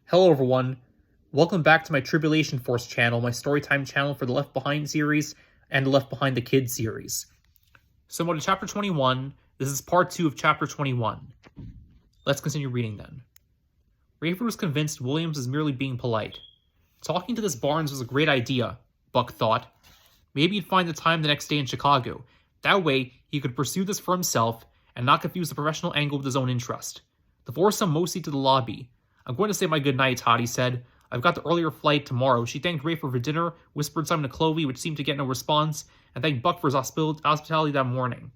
Hello everyone, welcome back to my Tribulation Force channel, my storytime channel for the Left Behind series and the Left Behind the Kids series. So I'm on to chapter 21, this is part 2 of chapter 21. Let's continue reading then. Rafer was convinced Williams was merely being polite. Talking to this Barnes was a great idea, Buck thought. Maybe he'd find the time the next day in Chicago. That way, he could pursue this for himself and not confuse the professional angle with his own interest. The four summoned Mosi to the lobby. I'm going to say my goodnights, Hottie said. I've got the earlier flight tomorrow. She thanked Rafer for dinner, whispered something to Chloe, which seemed to get no response, and thanked Buck for his hospitality that morning.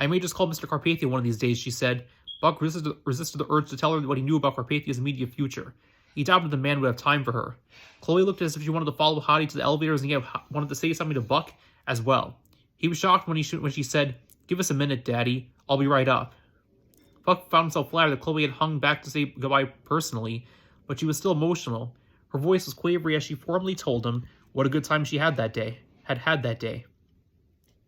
I may just call Mr. Carpathia one of these days, she said. Buck resisted the urge to tell her what he knew about Carpathia's immediate future. He doubted the man would have time for her. Chloe looked as if she wanted to follow Hottie to the elevators and yet wanted to say something to Buck as well. He was shocked when she said, "Give us a minute, Daddy. I'll be right up." Buck found himself flattered that Chloe had hung back to say goodbye personally, but she was still emotional. Her voice was quavery as she formally told him what a good time she had that day.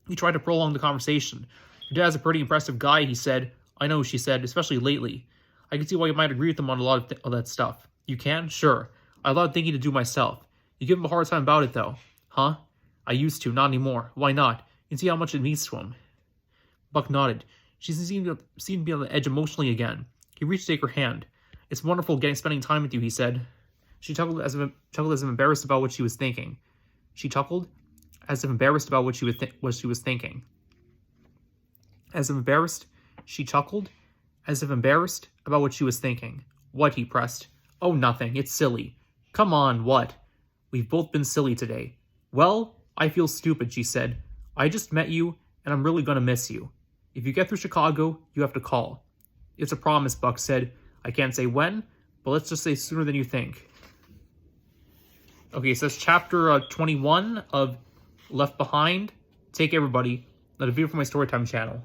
He tried to prolong the conversation. "Your dad's a pretty impressive guy," he said. "I know," she said, "especially lately. I can see why you might agree with him on a lot of that stuff." "You can? Sure. I have a lot of thinking to do myself. You give him a hard time about it, though." "Huh? I used to, not anymore. Why not? You can see how much it means to him." Buck nodded. She seemed to be on the edge emotionally again. He reached to take her hand. "It's wonderful spending time with you," he said. She chuckled as if embarrassed about what she was thinking. She chuckled as if embarrassed about what she was thinking. She chuckled as if embarrassed about what she was thinking. "What?" he pressed. "Oh, nothing. It's silly." "Come on, what?" "We've both been silly today." "Well, I feel stupid," she said. "I just met you, and I'm really gonna miss you. If you get through Chicago, you have to call." "It's a promise," Buck said. "I can't say when, but let's just say sooner than you think." Okay, so that's chapter 21 of Left Behind. Take care, everybody. Let a view from my Storytime channel.